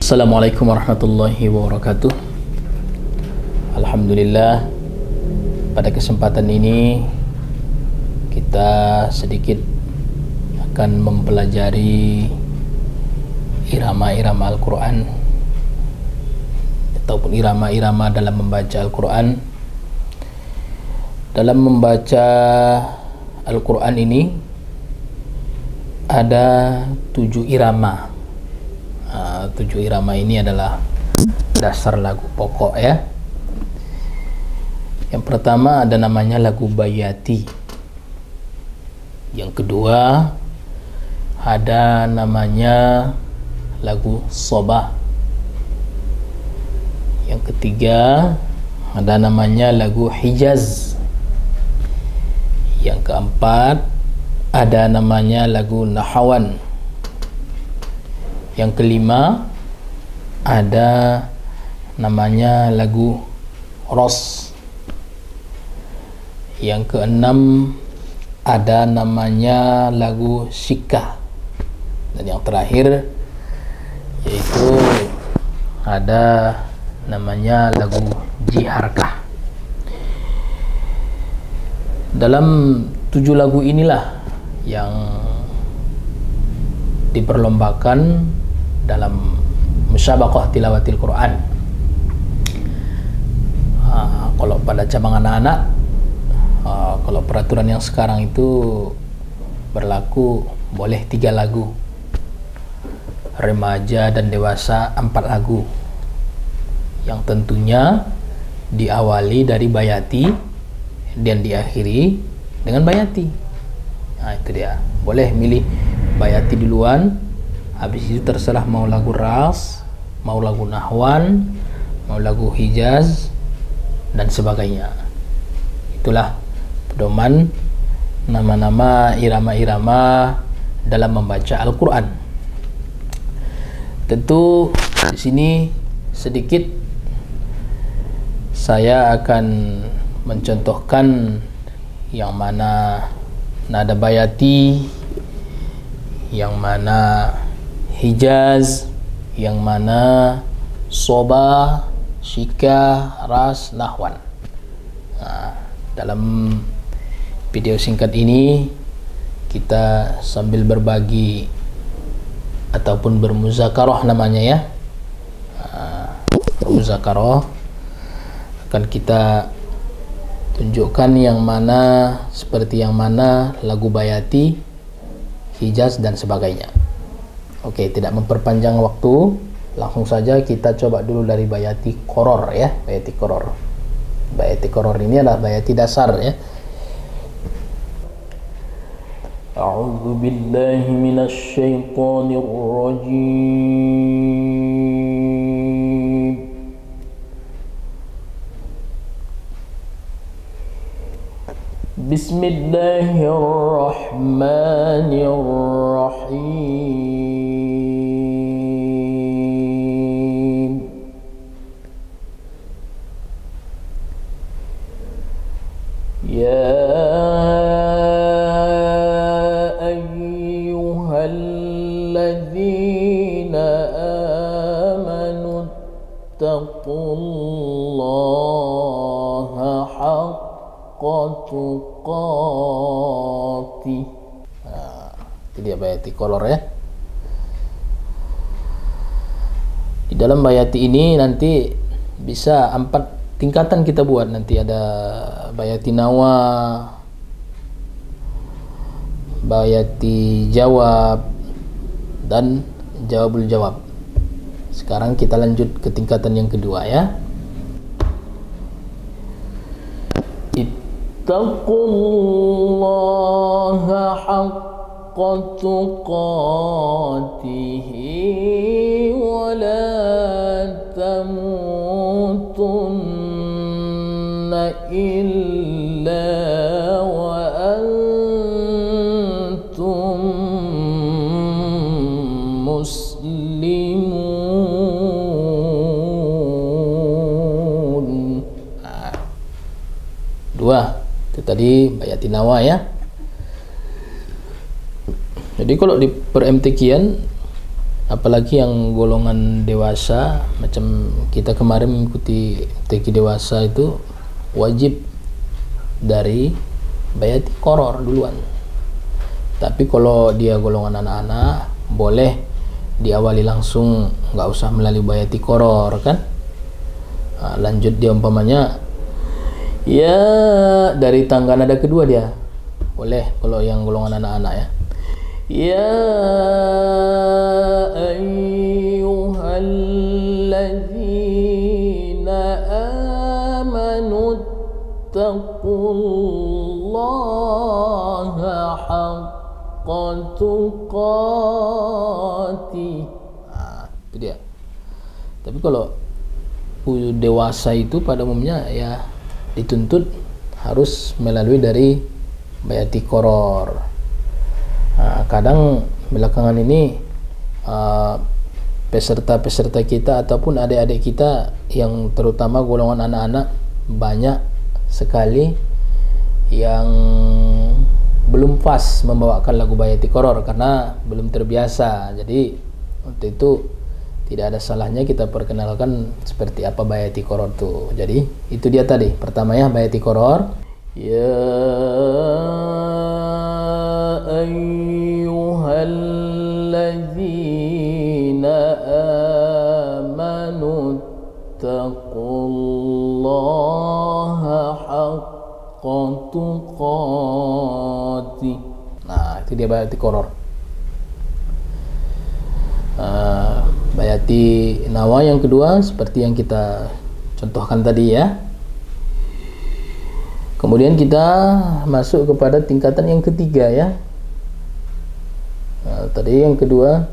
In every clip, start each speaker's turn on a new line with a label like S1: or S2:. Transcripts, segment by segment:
S1: Assalamualaikum warahmatullahi wabarakatuh. Alhamdulillah, pada kesempatan ini kita sedikit akan mempelajari irama-irama Al-Quran ataupun irama-irama dalam membaca Al-Quran. Dalam membaca Al-Quran ini ada 7 irama. 7 irama ini adalah dasar lagu pokok ya. Yang pertama ada namanya lagu bayati. Yang kedua ada namanya lagu sobah. Yang ketiga ada namanya lagu hijaz. Yang keempat ada namanya lagu nahawan. Yang kelima ada namanya lagu ros. Yang keenam ada namanya lagu syikah. Dan yang terakhir yaitu ada namanya lagu jiharkah. Dalam 7 lagu inilah yang diperlombakan dalam musyabaqah tilawatil Quran. Kalau pada cabang anak-anak, kalau peraturan yang sekarang itu berlaku boleh 3 lagu, remaja dan dewasa 4 lagu, yang tentunya diawali dari bayati dan diakhiri dengan bayati. Itu dia, boleh milih bayati duluan, habis itu terserah mau lagu ras, mau lagu nahwan, mau lagu hijaz dan sebagainya. Itulah pedoman nama-nama irama-irama dalam membaca Al-Quran. Tentu di sini sedikit saya akan mencontohkan yang mana nada bayati, yang mana hijaz, yang mana sobah, syikah, ras, nahwan. Dalam video singkat ini kita sambil berbagi ataupun bermuzakarah namanya ya. Bermuzakarah akan kita tunjukkan yang mana, seperti yang mana lagu bayati, hijaz dan sebagainya. Oke, tidak memperpanjang waktu, langsung saja kita coba dulu dari bayati koror ya. Bayati koror. Bayati koror ini adalah bayati dasar ya. A'udzu billahi minasy syaithanir rajim. Bismillahirrahmanirrahim. Ya ayyuhalladzina amanu taqullaha haqqa tuqatih. Itu dia bayati kolor ya. Di dalam bayati ini nanti bisa 4 tingkatan kita buat. Nanti ada bayati nawa, bayati jawab, dan jawabul jawab. Sekarang kita lanjut ke tingkatan yang kedua ya. Ittaqullaha haqqa tuqatihi wa la tamutunna illa wa antum muslimun. 2 itu tadi bayati nawa ya. Jadi kalau di per MTQ-an apalagi yang golongan dewasa, macam kita kemarin mengikuti TQ dewasa itu wajib dari bayati koror duluan. Tapi kalau dia golongan anak-anak, boleh diawali langsung, nggak usah melalui bayati koror kan. Lanjut dia umpamanya ya dari tangga nada kedua dia boleh, kalau yang golongan anak-anak ya. Ya ayyuhalladzina amanu taqullaha haqqa tuqatih. Itu dia. Tapi kalau dewasa itu pada umumnya ya dituntut harus melalui dari bayati koror. Kadang belakangan ini peserta-peserta kita ataupun adik-adik kita yang terutama golongan anak-anak banyak sekali yang belum pas membawakan lagu bayati koror karena belum terbiasa. Jadi untuk itu tidak ada salahnya kita perkenalkan seperti apa bayati koror tuh. Jadi itu dia tadi pertama ya, bayati koror. Ya ayyuhalladzina amanu taqullaha haqqa tuqatih. Nah, itu dia bayati koror. Bayati nawa yang kedua seperti yang kita contohkan tadi ya. Kemudian kita masuk kepada tingkatan yang ketiga ya. Tadi yang kedua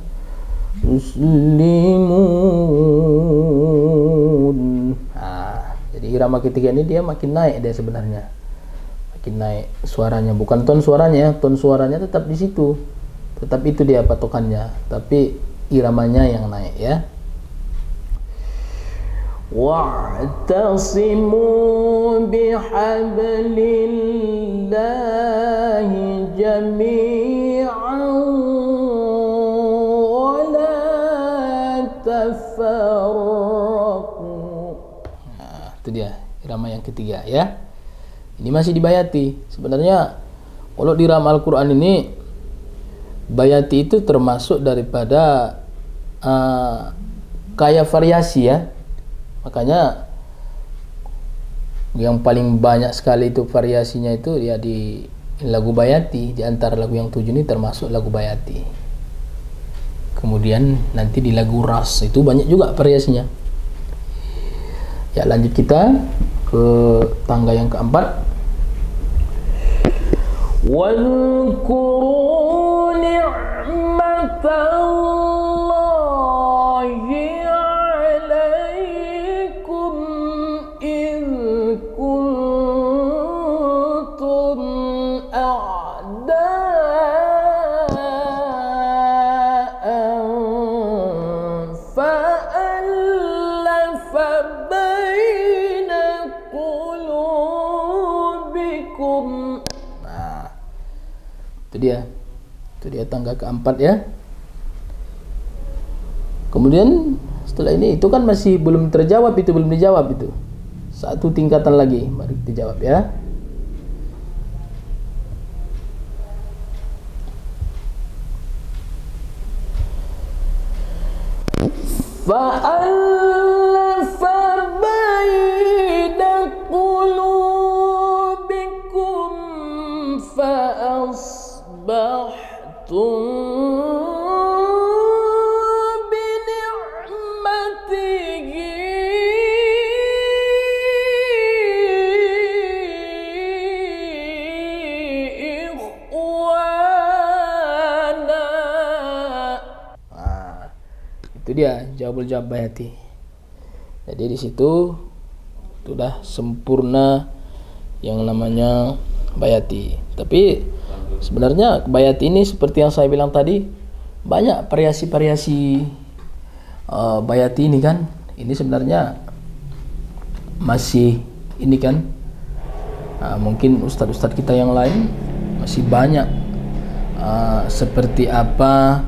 S1: muslimun. Jadi irama ketiga ini dia makin naik dia sebenarnya, makin naik suaranya, bukan ton suaranya tetap di situ, tetap itu dia patokannya, tapi iramanya yang naik ya. Wa'tasimu bihablillahi jami'an wa la tafarraqu. Nah, itu dia irama yang ketiga ya. Ini masih dibayati. Sebenarnya kalau di irama Al-Quran ini bayati itu termasuk daripada kaya variasi ya. Makanya yang paling banyak sekali itu variasinya itu ya di lagu bayati. Di antara lagu yang 7 ini termasuk lagu bayati. Kemudian nanti di lagu ras itu banyak juga variasinya. Ya, lanjut kita ke tangga yang keempat. Wadhkuru ni'matallahi alaikum in kuntum a'da'an fa'allafa baina qulubikum. Itu dia tangga keempat ya. Kemudian setelah ini itu kan masih belum terjawab, itu belum dijawab, itu satu tingkatan lagi baru dijawab ya. Fa'allafa baina qulubikum fa'asbahtum bini'matihi ikhwana. Itu dia jawabul jawab bayati. Jadi di situ sudah sempurna yang namanya bayati. Tapi sebenarnya bayati ini seperti yang saya bilang tadi, banyak variasi-variasi bayati ini kan. Ini sebenarnya masih ini kan mungkin ustadz-ustadz kita yang lain masih banyak seperti apa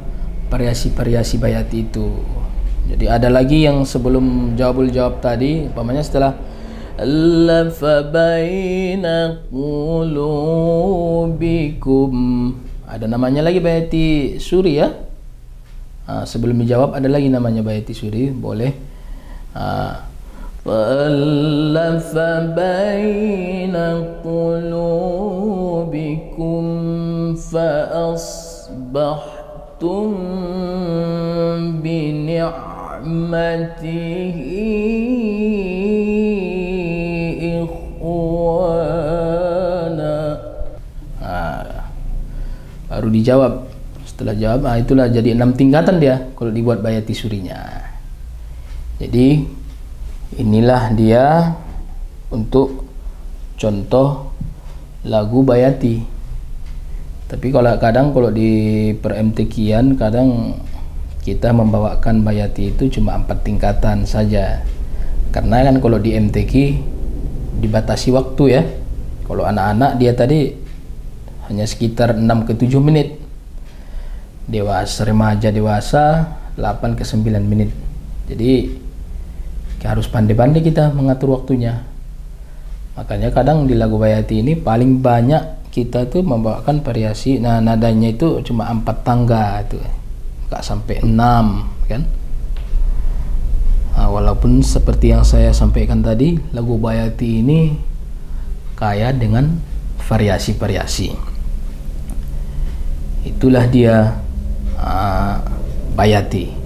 S1: variasi-variasi bayati itu. Jadi ada lagi yang sebelum jawab tadi, umpamanya setelah lafa baina qulubikum, ada namanya lagi bayati suri ya. Sebelum dijawab ada lagi namanya bayati suri, boleh. Lafa baina qulubikum fa asbahtum bi ni'matihi ikhwana. Baru dijawab. Setelah jawab, itulah jadi 6 tingkatan dia kalau dibuat bayati surinya. Jadi inilah dia untuk contoh lagu bayati. Tapi kadang kalau di per MTQ-an kadang kita membawakan bayati itu cuma 4 tingkatan saja. Karena kan kalau di MTQ dibatasi waktu ya. Kalau anak-anak dia tadi hanya sekitar 6 ke 7 menit. Remaja dewasa 8 ke 9 menit. Jadi harus pandai-pandai kita mengatur waktunya. Makanya kadang di lagu bayati ini paling banyak kita tuh membawakan variasi. Nah, nadanya itu cuma 4 tangga itu, nggak sampai 6 kan. Walaupun seperti yang saya sampaikan tadi, lagu bayati ini kaya dengan variasi-variasi. Itulah dia bayati.